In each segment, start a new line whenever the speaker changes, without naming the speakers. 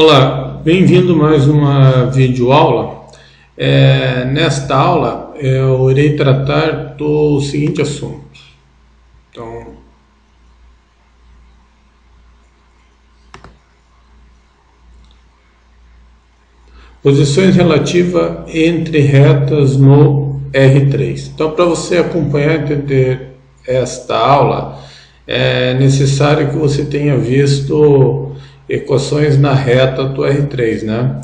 Olá, bem-vindo a mais uma videoaula. Nesta aula eu irei tratar do seguinte assunto. Então, posições relativas entre retas no R3. Então, para você acompanhar e entender esta aula, é necessário que você tenha visto equações na reta do R3, né?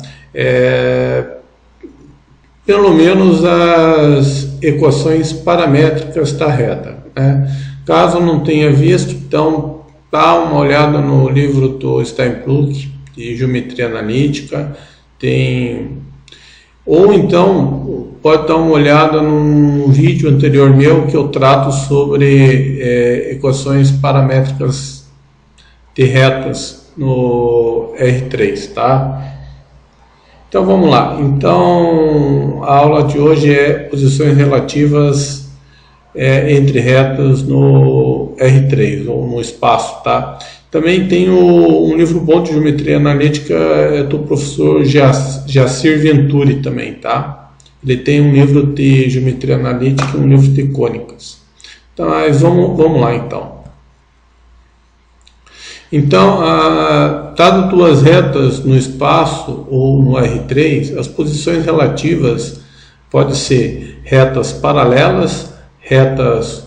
Pelo menos as equações paramétricas da reta, né? Caso não tenha visto, então dá uma olhada no livro do Steinplug de Geometria Analítica, ou então pode dar uma olhada num vídeo anterior meu que eu trato sobre equações paramétricas de retas no R3, tá? Então vamos lá. Então a aula de hoje é posições relativas entre retas no R3 ou no espaço, tá? Também tem um livro bom de geometria analítica do professor Jacir Venturi também, tá? Ele tem um livro de geometria analítica e um livro de cônicas. Então, mas vamos lá então. Então, dado duas retas no espaço ou no R3, as posições relativas podem ser retas paralelas, retas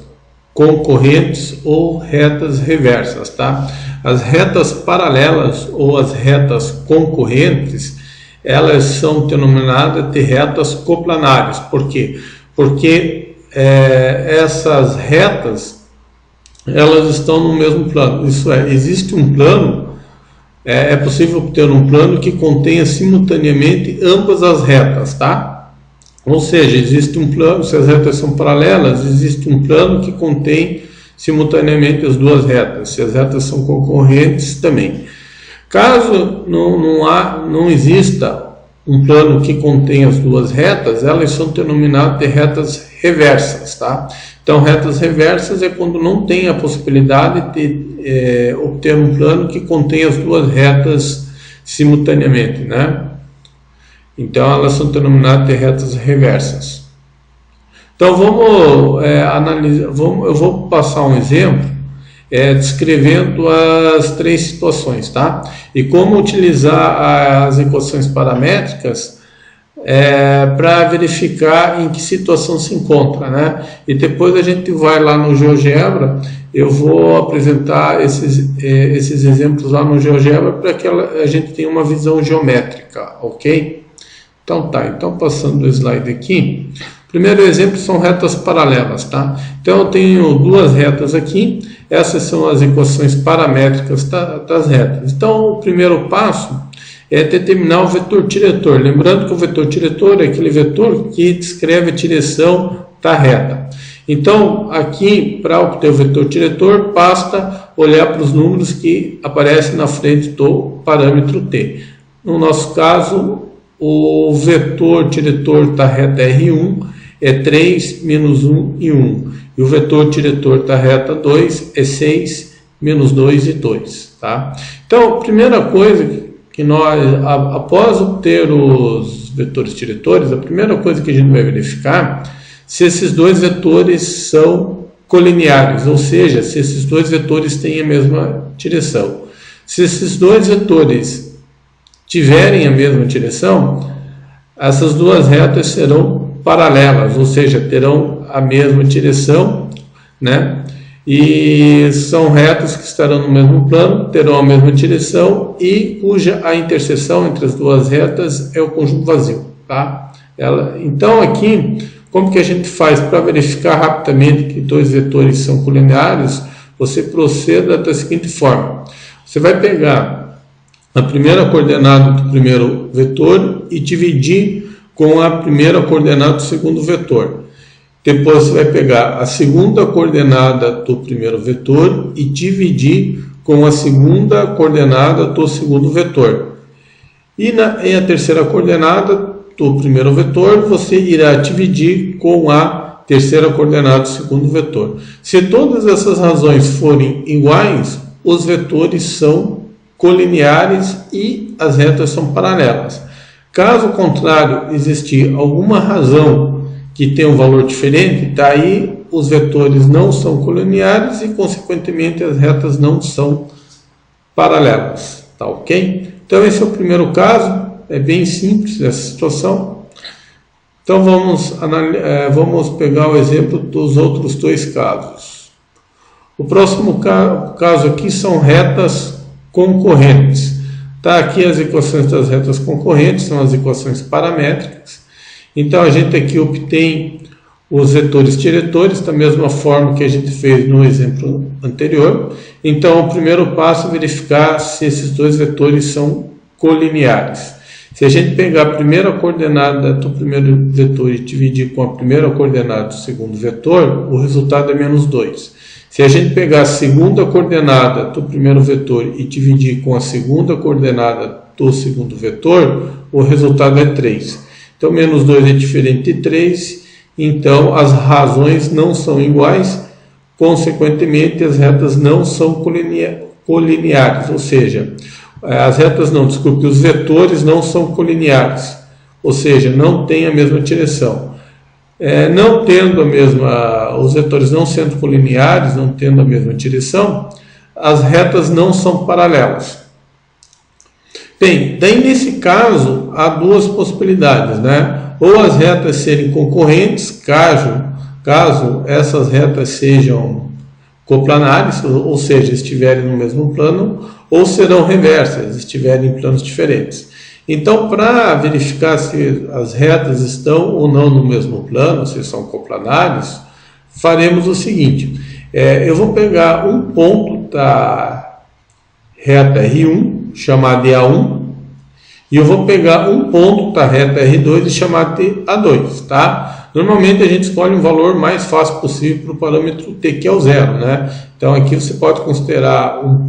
concorrentes ou retas reversas, tá? As retas paralelas ou as retas concorrentes, elas são denominadas de retas coplanares. Por quê? Porque essas retas elas estão no mesmo plano. Isso é, existe um plano, é possível obter um plano que contenha simultaneamente ambas as retas, tá? Ou seja, existe um plano, se as retas são paralelas, existe um plano que contém simultaneamente as duas retas. Se as retas são concorrentes, também. Caso não exista um plano que contém as duas retas, elas são denominadas de retas reversas, tá? Então, retas reversas é quando não tem a possibilidade de obter um plano que contém as duas retas simultaneamente, né? Então, elas são denominadas de retas reversas. Então, vamos analisar. Eu vou passar um exemplo descrevendo as três situações, tá? E como utilizar as equações paramétricas para verificar em que situação se encontra, né? E depois a gente vai lá no GeoGebra, eu vou apresentar esses exemplos lá no GeoGebra para que a gente tenha uma visão geométrica, ok? Então tá, então passando o slide aqui, primeiro exemplo são retas paralelas, tá? Então eu tenho duas retas aqui, essas são as equações paramétricas das retas. Então o primeiro passo é determinar o vetor diretor. Lembrando que o vetor diretor é aquele vetor que descreve a direção da reta. Então, aqui, para obter o vetor diretor, basta olhar para os números que aparecem na frente do parâmetro t. No nosso caso, o vetor diretor da reta R1 é 3, menos 1 e 1. E o vetor diretor da reta 2 é 6, menos 2 e 2. Tá? Então, a primeira coisa que nós, após obter os vetores diretores, a primeira coisa que a gente vai verificar se esses dois vetores são colineares, ou seja, se esses dois vetores têm a mesma direção. Se esses dois vetores tiverem a mesma direção, essas duas retas serão paralelas, ou seja, terão a mesma direção, né? E são retas que estarão no mesmo plano, terão a mesma direção e cuja a interseção entre as duas retas é o conjunto vazio, tá? Então aqui, como que a gente faz para verificar rapidamente que dois vetores são colineares? Você proceda da seguinte forma: você vai pegar a primeira coordenada do primeiro vetor e dividir com a primeira coordenada do segundo vetor. Depois você vai pegar a segunda coordenada do primeiro vetor e dividir com a segunda coordenada do segundo vetor. E a terceira coordenada do primeiro vetor, você irá dividir com a terceira coordenada do segundo vetor. Se todas essas razões forem iguais, os vetores são colineares e as retas são paralelas. Caso contrário, existir alguma razão que tenha um valor diferente, daí os vetores não são colineares e, consequentemente, as retas não são paralelas. Tá ok? Então, esse é o primeiro caso. É bem simples essa situação. Então, vamos pegar o exemplo dos outros dois casos. O próximo caso aqui são retas concorrentes. Tá, aqui as equações das retas concorrentes são as equações paramétricas. Então, a gente aqui obtém os vetores diretores da mesma forma que a gente fez no exemplo anterior. Então, o primeiro passo é verificar se esses dois vetores são colineares. Se a gente pegar a primeira coordenada do primeiro vetor e dividir com a primeira coordenada do segundo vetor, o resultado é menos 2. Se a gente pegar a segunda coordenada do primeiro vetor e dividir com a segunda coordenada do segundo vetor, o resultado é 3. Então, menos 2 é diferente de 3, então as razões não são iguais, consequentemente as retas não são colineares, ou seja, os vetores não são colineares, ou seja, não têm a mesma direção. Não tendo os vetores não sendo colineares, não tendo a mesma direção, as retas não são paralelas. Bem, daí nesse caso há duas possibilidades, né? Ou as retas serem concorrentes, caso essas retas sejam coplanares, ou seja, estiverem no mesmo plano, ou serão reversas, estiverem em planos diferentes. Então, para verificar se as retas estão ou não no mesmo plano, se são coplanares, faremos o seguinte. Eu vou pegar um ponto da reta R1, chamado de A1, e eu vou pegar um ponto da reta R2 e chamar de A2, tá? Normalmente a gente escolhe um valor mais fácil possível para o parâmetro t, que é o 0, né? Então aqui você pode considerar o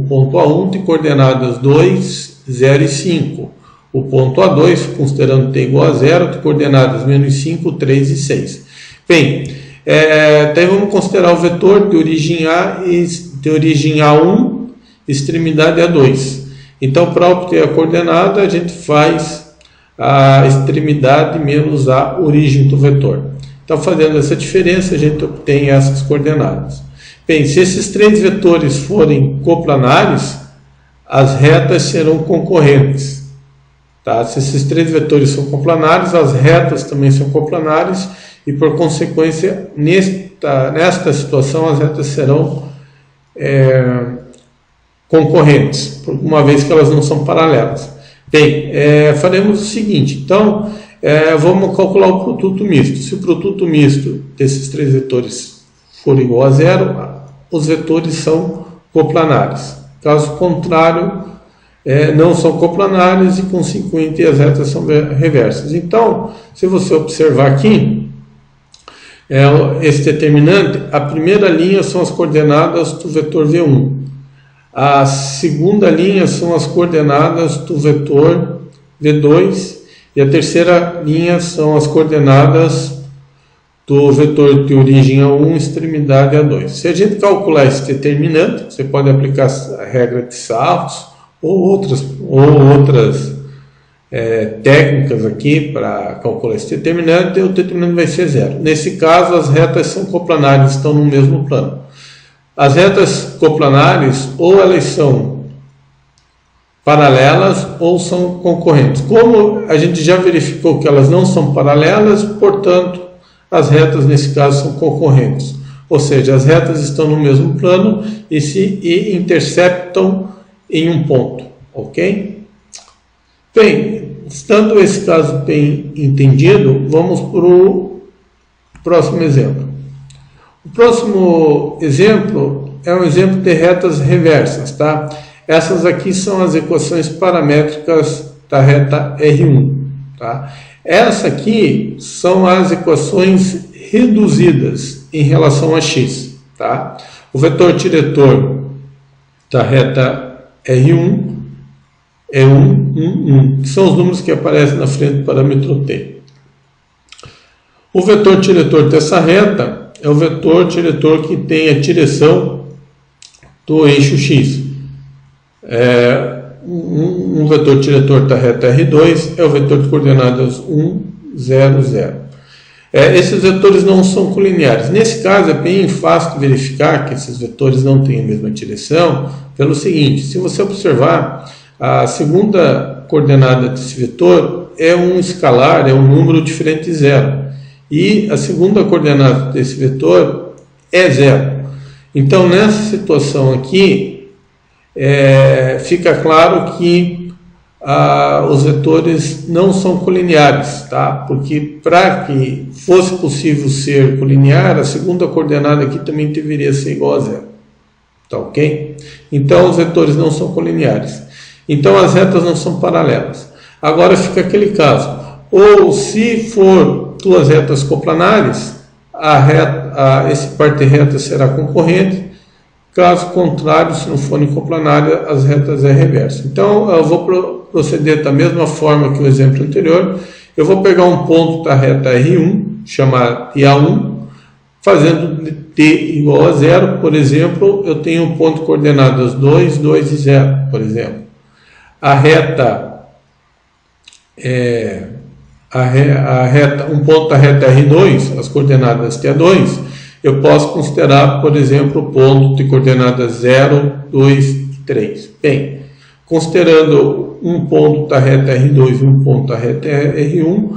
ponto A1 de coordenadas 2, 0 e 5. O ponto A2, considerando t igual a 0, de coordenadas menos 5, 3 e 6. Bem, daí vamos considerar o vetor de origem A e de origem A1, extremidade A2. Então, para obter a coordenada, a gente faz a extremidade menos a origem do vetor. Então, fazendo essa diferença, a gente obtém essas coordenadas. Bem, se esses três vetores forem coplanares, as retas serão concorrentes. Tá? Se esses três vetores são coplanares, as retas também são coplanares e, por consequência, nesta situação, as retas serão concorrentes, uma vez que elas não são paralelas. Bem, faremos o seguinte, então, vamos calcular o produto misto. Se o produto misto desses três vetores for igual a 0, os vetores são coplanares. Caso contrário, não são coplanares e, consequentemente, as retas são reversas. Então, se você observar aqui, esse determinante, a primeira linha são as coordenadas do vetor V1. A segunda linha são as coordenadas do vetor V2 e a terceira linha são as coordenadas do vetor de origem A1, extremidade A2. Se a gente calcular esse determinante, você pode aplicar a regra de Savos ou outras técnicas aqui para calcular esse determinante, e o determinante vai ser 0. Nesse caso, as retas são coplanares, estão no mesmo plano. As retas coplanares, ou elas são paralelas ou são concorrentes. Como a gente já verificou que elas não são paralelas, portanto, as retas nesse caso são concorrentes. Ou seja, as retas estão no mesmo plano e interceptam em um ponto. Ok? Bem, estando esse caso bem entendido, vamos para o próximo exemplo. O próximo exemplo é um exemplo de retas reversas, tá? Essas aqui são as equações paramétricas da reta R1, tá? Essa aqui são as equações reduzidas em relação a x, tá? O vetor diretor da reta R1 é 1, 1, 1, que são os números que aparecem na frente do parâmetro t. O vetor diretor dessa reta é o vetor diretor que tem a direção do eixo x. Um vetor diretor da reta R2 é o vetor de coordenadas 1, 0, 0. Esses vetores não são colineares. Nesse caso, é bem fácil de verificar que esses vetores não têm a mesma direção, pelo seguinte: se você observar, a segunda coordenada desse vetor é um escalar, é um número diferente de zero. E a segunda coordenada desse vetor é zero. Então, nessa situação aqui, fica claro que os vetores não são colineares, tá? Porque para que fosse possível ser colinear, a segunda coordenada aqui também deveria ser igual a zero, tá ok? Então os vetores não são colineares, então as retas não são paralelas. Agora fica aquele caso, ou se for duas retas coplanares, esse par de retas será concorrente. Caso contrário, se não forem coplanárias, as retas é reversa. Então, eu vou proceder da mesma forma que o exemplo anterior. Eu vou pegar um ponto da reta R1, chamar de A1, fazendo t igual a zero. Por exemplo, eu tenho um ponto de coordenadas 2, 2 e 0, por exemplo. Um ponto da reta R2, as coordenadas T2, eu posso considerar, por exemplo, o ponto de coordenadas 0, 2 e 3. Bem, considerando um ponto da reta R2 e um ponto da reta R1,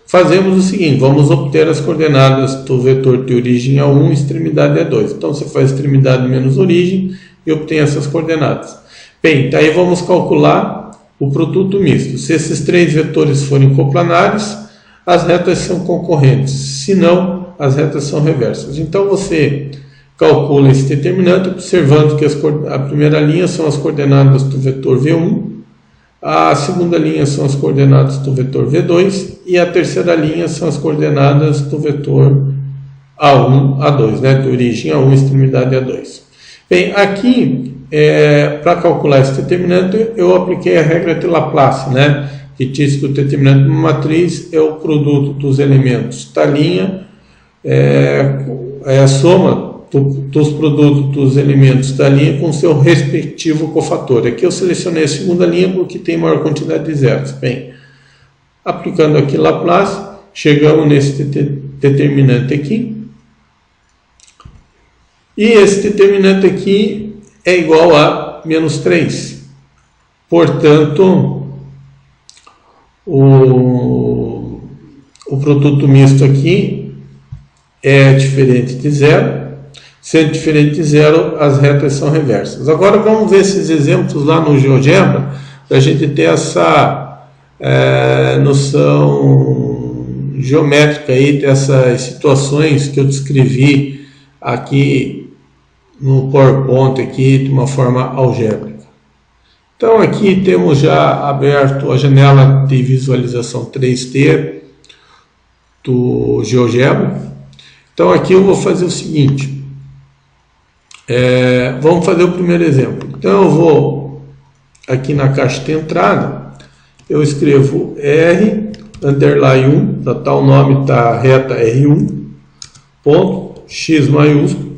fazemos o seguinte: vamos obter as coordenadas do vetor de origem A1 e extremidade A2. Então, você faz extremidade menos origem e obtém essas coordenadas. Bem, daí vamos calcular o produto misto. Se esses três vetores forem coplanares, as retas são concorrentes, se não, as retas são reversas. Então você calcula esse determinante observando que a primeira linha são as coordenadas do vetor V1, a segunda linha são as coordenadas do vetor V2 e a terceira linha são as coordenadas do vetor A1, A2, né, de origem A1, extremidade A2. Bem, aqui, para calcular esse determinante, eu apliquei a regra de Laplace, né, que diz que o determinante de uma matriz é o produto dos elementos da linha, é a soma dos produtos dos elementos da linha com seu respectivo cofator. Aqui eu selecionei a segunda linha porque tem maior quantidade de zeros. Bem, aplicando aqui Laplace, chegamos nesse determinante aqui. E esse determinante aqui é igual a menos 3. Portanto, o produto misto aqui é diferente de zero. Sendo diferente de zero, as retas são reversas. Agora vamos ver esses exemplos lá no GeoGebra, para a gente ter essa noção geométrica aí dessas situações que eu descrevi aqui no PowerPoint aqui de uma forma algébrica. Então aqui temos já aberto a janela de visualização 3D do GeoGebra. Então aqui eu vou fazer o seguinte, vamos fazer o primeiro exemplo. Então eu vou aqui na caixa de entrada, eu escrevo R, underline 1, para tal nome da reta R1, ponto, X maiúsculo,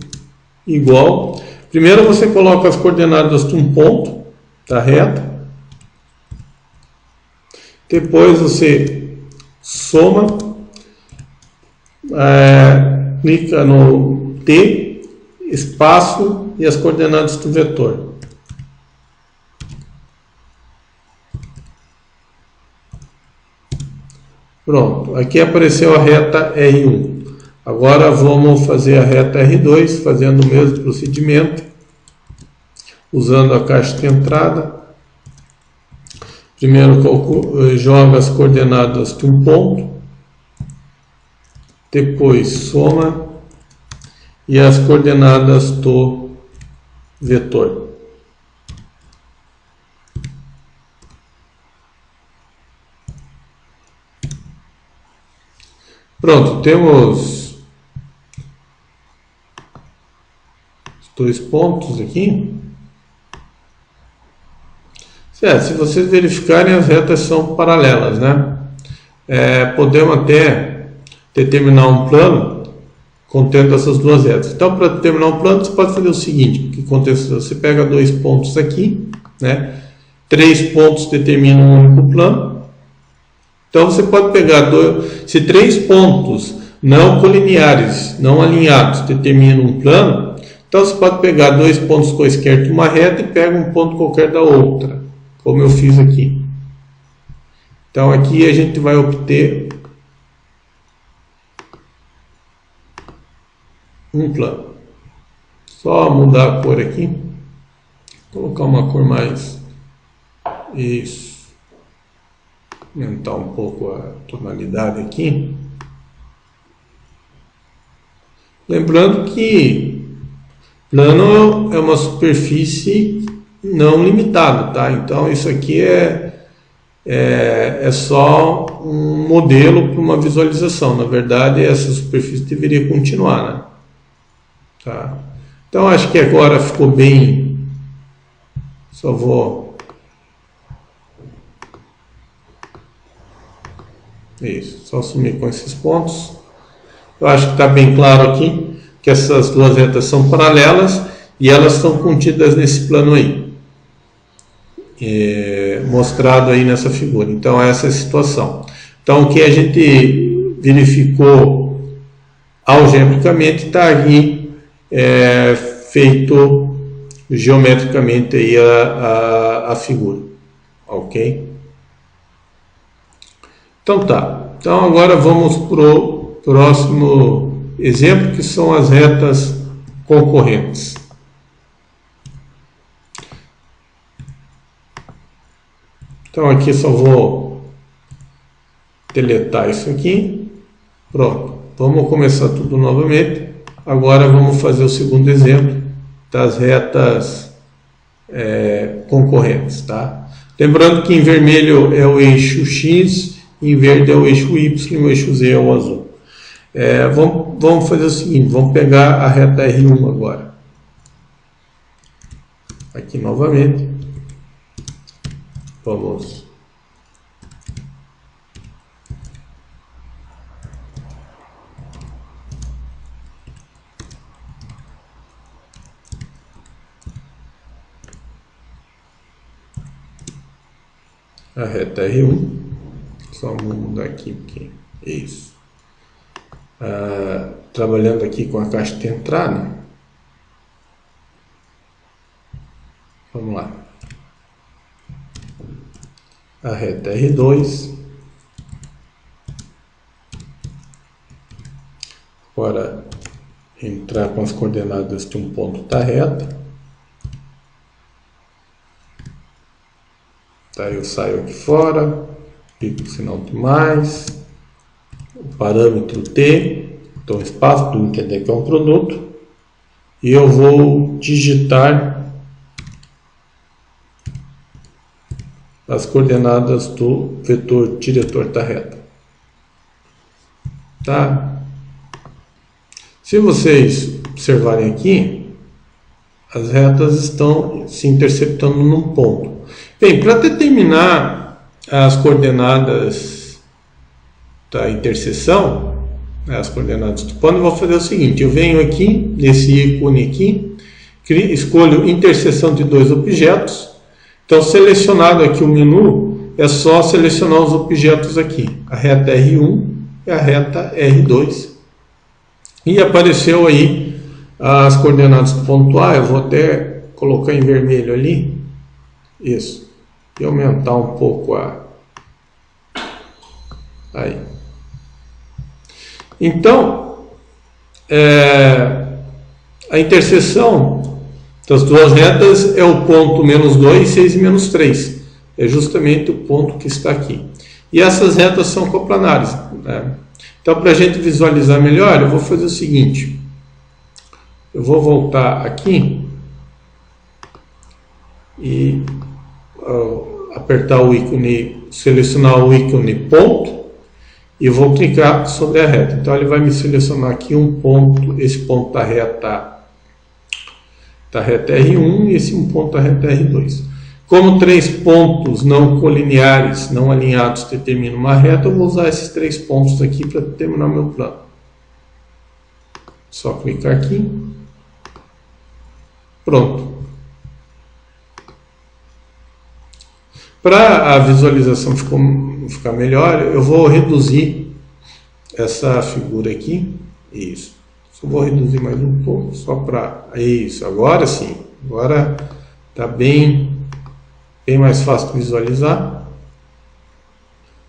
igual. Primeiro você coloca as coordenadas de um ponto da reta, depois você soma, clica no T, espaço e as coordenadas do vetor. Pronto, aqui apareceu a reta R1. Agora vamos fazer a reta R2, fazendo o mesmo procedimento, usando a caixa de entrada. Primeiro joga as coordenadas de um ponto, depois soma e as coordenadas do vetor. Pronto, temos dois pontos aqui. Se vocês verificarem, as retas são paralelas, né? Podemos até determinar um plano contendo essas duas retas. Então, para determinar um plano, você pode fazer o seguinte, que acontece, você pega dois pontos aqui, né? 3 pontos determinam um único plano. Então, você pode pegar se 3 pontos não colineares, não alinhados, determinam um plano, então você pode pegar 2 pontos coesquerdos de uma reta e pega um ponto qualquer da outra, como eu fiz aqui. Então, aqui a gente vai obter um plano. Só mudar a cor aqui, colocar uma cor mais, isso, aumentar um pouco a tonalidade aqui. Lembrando que plano é uma superfície não limitada, tá? Então isso aqui é só um modelo para uma visualização. Na verdade, essa superfície deveria continuar, né? Tá? Então acho que agora ficou bem. Só vou. Isso, só sumir com esses pontos. Eu acho que está bem claro aqui que essas duas retas são paralelas e elas estão contidas nesse plano aí, mostrado aí nessa figura. Então essa é a situação. Então o que a gente verificou algebricamente está aqui feito geometricamente aí a figura, ok? Então tá. Então agora vamos pro próximo exemplo, que são as retas concorrentes. Então aqui só vou deletar isso aqui. Pronto. Vamos começar tudo novamente. Agora vamos fazer o segundo exemplo das retas concorrentes, tá? Lembrando que em vermelho é o eixo X, em verde é o eixo Y e o eixo Z é o azul. Vamos fazer o seguinte, vamos pegar a reta R1 agora. Aqui novamente. Vamos a reta R1. Só vou mudar aqui porque é isso. Trabalhando aqui com a caixa de entrada. Vamos lá. A reta R2. Agora entrar com as coordenadas de um ponto da reta. Tá, eu saio aqui fora, clico no sinal de mais, o parâmetro T, então espaço, tudo quer dizer que é um produto, e eu vou digitar as coordenadas do vetor diretor da reta. Tá? Se vocês observarem aqui, as retas estão se interceptando num ponto. Bem, para determinar as coordenadas da interseção, as coordenadas do ponto, eu vou fazer o seguinte: eu venho aqui, nesse ícone aqui, escolho interseção de dois objetos. Então, selecionado aqui o menu, é só selecionar os objetos aqui, a reta R1 e a reta R2. E apareceu aí as coordenadas do ponto A. Eu vou até colocar em vermelho ali, isso, e aumentar um pouco aí. Então, a interseção das duas retas é o ponto -2, 6 e -3. É justamente o ponto que está aqui. E essas retas são coplanares, né? Então, para a gente visualizar melhor, eu vou fazer o seguinte. Eu vou voltar aqui e apertar o ícone, selecionar o ícone ponto e vou clicar sobre a reta. Então ele vai me selecionar aqui um ponto, esse ponto da reta R1 e esse um ponto da reta R2. Como 3 pontos não colineares, não alinhados determinam uma reta, eu vou usar esses 3 pontos aqui para determinar meu plano. Só clicar aqui. Pronto. Para a visualização ficar melhor, eu vou reduzir essa figura aqui. Isso. Só vou reduzir mais um pouco, só para... Isso, agora sim. Agora está bem mais fácil de visualizar.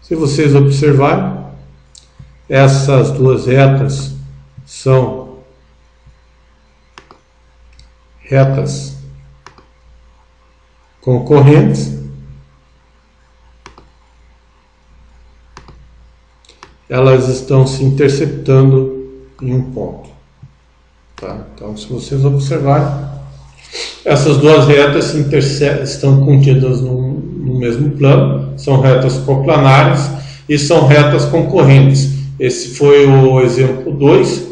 Se vocês observarem, essas duas retas são retas concorrentes. Elas estão se interceptando em um ponto. Tá? Então, se vocês observarem, essas duas retas estão contidas no mesmo plano, são retas coplanares e são retas concorrentes. Esse foi o exemplo 2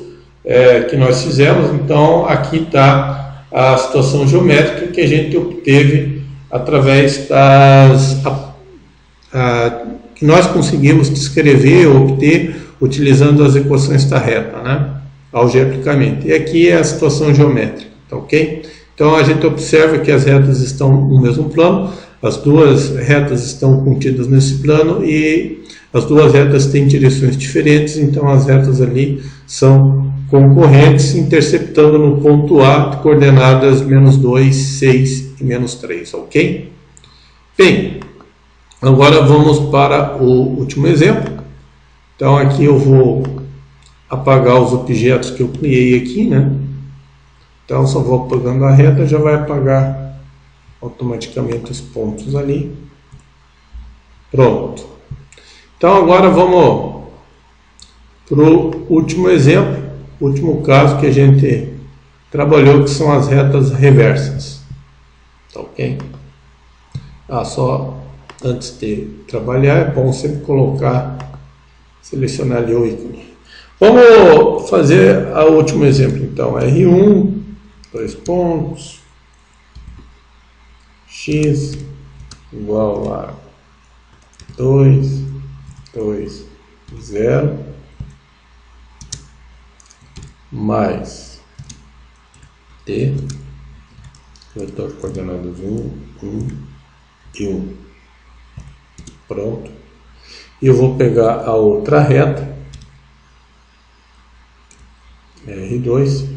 que nós fizemos. Então, aqui está a situação geométrica que a gente obteve através que nós conseguimos descrever ou obter utilizando as equações da reta, né? Algebricamente. E aqui é a situação geométrica, tá ok? Então a gente observa que as retas estão no mesmo plano, as duas retas estão contidas nesse plano e as duas retas têm direções diferentes, então as retas ali são concorrentes, interceptando no ponto A de coordenadas -2, 6 e -3, ok? Bem, agora vamos para o último exemplo. Então aqui eu vou apagar os objetos que eu criei aqui, né? Então só vou apagando a reta, já vai apagar automaticamente os pontos ali. Pronto. Então agora vamos para o último exemplo, último caso que a gente trabalhou, que são as retas reversas. Tá ok? Só antes de trabalhar é bom sempre selecionar ali o ícone. Vamos fazer o último exemplo, então. R1, 2 pontos, x igual a 2, 2, 0, mais t, vetor de coordenadas 1, 1 e 1. Pronto. E eu vou pegar a outra reta, R2,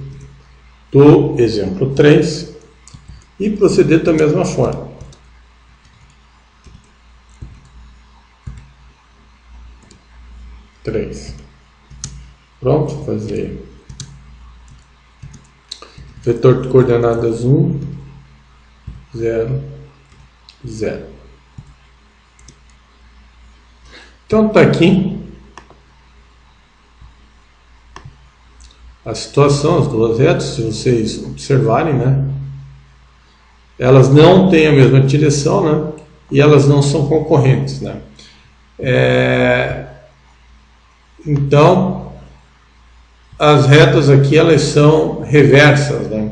do exemplo 3, e proceder da mesma forma. Pronto, fazer vetor de coordenadas 1, 0, 0. Então está aqui a situação, as duas retas, se vocês observarem, né? Elas não têm a mesma direção, né? E elas não são concorrentes, né? Então, as retas aqui, elas são reversas, né?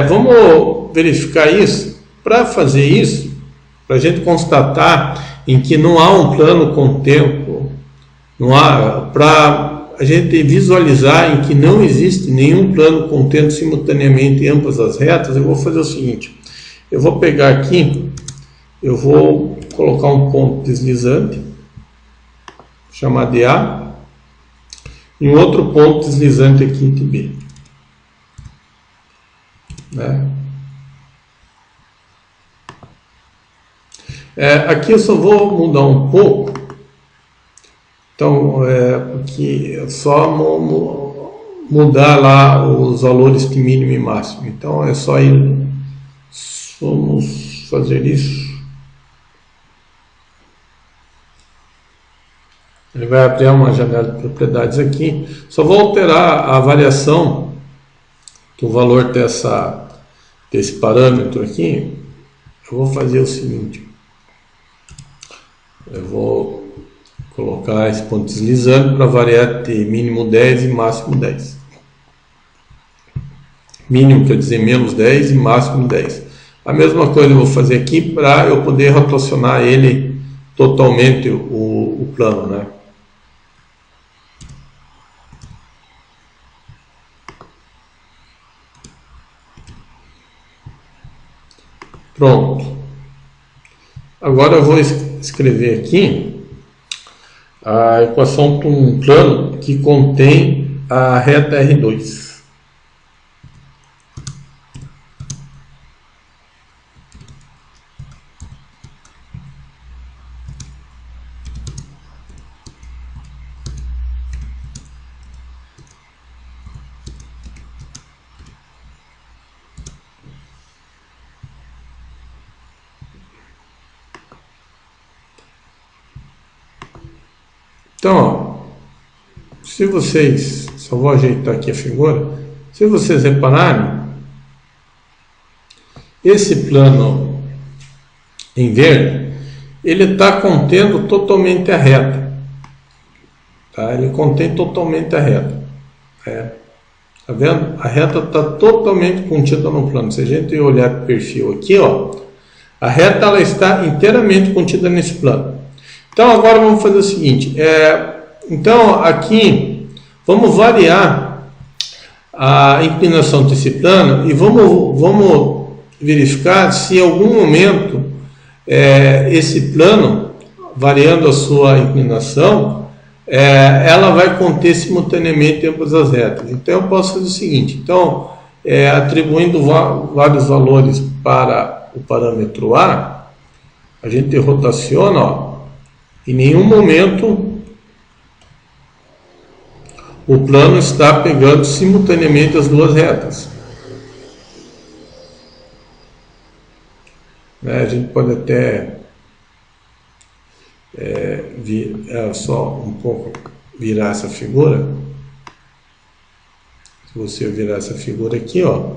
Vamos verificar isso. Para fazer isso, para a gente constatar em que não há um plano com tempo, para a gente visualizar em que não existe nenhum plano contendo simultaneamente ambas as retas, eu vou fazer o seguinte: eu vou pegar aqui, eu vou colocar um ponto deslizante, chamar de A, e um outro ponto deslizante aqui de B, né? Aqui eu só vou mudar um pouco, então, porque é só mudar lá os valores de mínimo e máximo. Então é só ir, vamos fazer isso. Ele vai abrir uma janela de propriedades aqui. Só vou alterar a variação do valor desse parâmetro aqui. Eu vou fazer o seguinte: eu vou colocar esse ponto deslizante para variar de mínimo 10 e máximo 10. Mínimo quer dizer menos 10 e máximo 10. A mesma coisa eu vou fazer aqui para eu poder rotacionar ele totalmente o plano, né? Pronto. Agora eu vou escrever aqui a equação de um plano que contém a reta R2. Então, ó, se vocês, só vou ajeitar aqui a figura, se vocês repararem, esse plano em verde, ele está contendo totalmente a reta, tá? Ele contém totalmente a reta, tá vendo? A reta está totalmente contida no plano. Se a gente olhar para o perfil aqui, ó, a reta ela está inteiramente contida nesse plano. Então agora vamos fazer o seguinte, então aqui vamos variar a inclinação desse plano e vamos verificar se em algum momento esse plano, variando a sua inclinação, ela vai conter simultaneamente ambas as retas. Então eu posso fazer o seguinte, então atribuindo vários valores para o parâmetro A, a gente rotaciona, ó, em nenhum momento o plano está pegando simultaneamente as duas retas. A gente pode até só um pouco virar essa figura. Se você virar essa figura aqui, ó,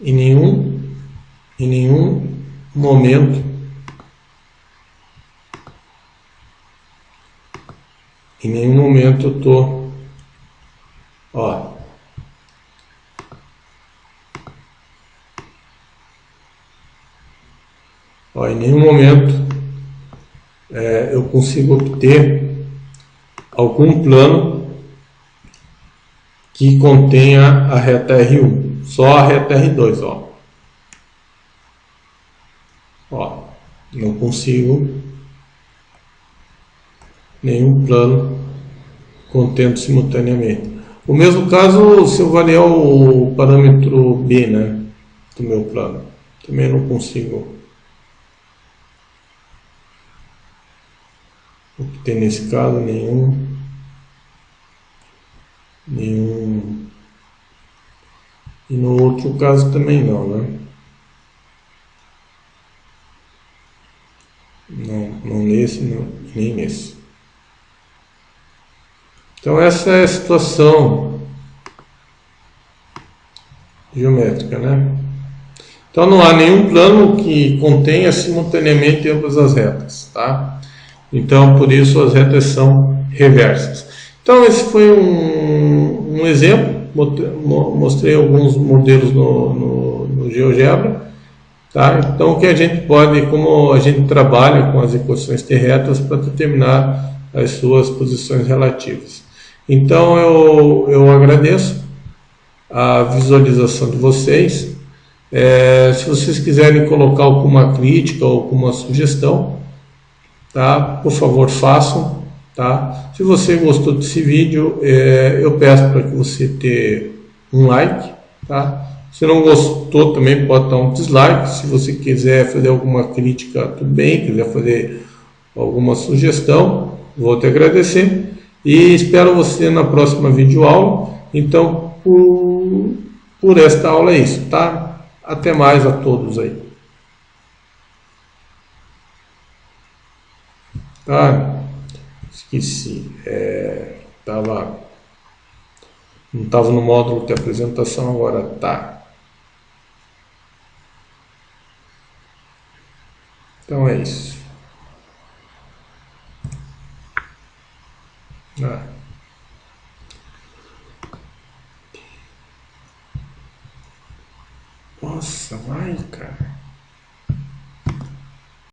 em nenhum momento eu tô, em nenhum momento eu consigo obter algum plano que contenha a reta R1, só a reta R2, não consigo nenhum plano contendo simultaneamente. O mesmo caso se eu variar o parâmetro B, do meu plano, também não consigo obter nesse caso nenhum e no outro caso também não, não nesse, nem nesse. Então essa é a situação geométrica, Então não há nenhum plano que contenha simultaneamente ambas as retas, tá? Então por isso as retas são reversas. Então esse foi um exemplo, mostrei alguns modelos no GeoGebra, tá? Então que a gente pode, como a gente trabalha com as equações T retas para determinar as suas posições relativas. Então eu agradeço a visualização de vocês. Se vocês quiserem colocar alguma crítica ou alguma sugestão, tá? Por favor façam, tá? Se você gostou desse vídeo, eu peço para que você dê um like, tá? Se não gostou também pode dar um dislike. Se você quiser fazer alguma crítica, tudo bem. Quiser fazer alguma sugestão, vou te agradecer. E espero você na próxima videoaula. Então, por esta aula é isso, tá? Até mais a todos aí. Tá? Esqueci. Não estava no módulo de apresentação, agora tá. Então é isso. Nossa, vai, cara.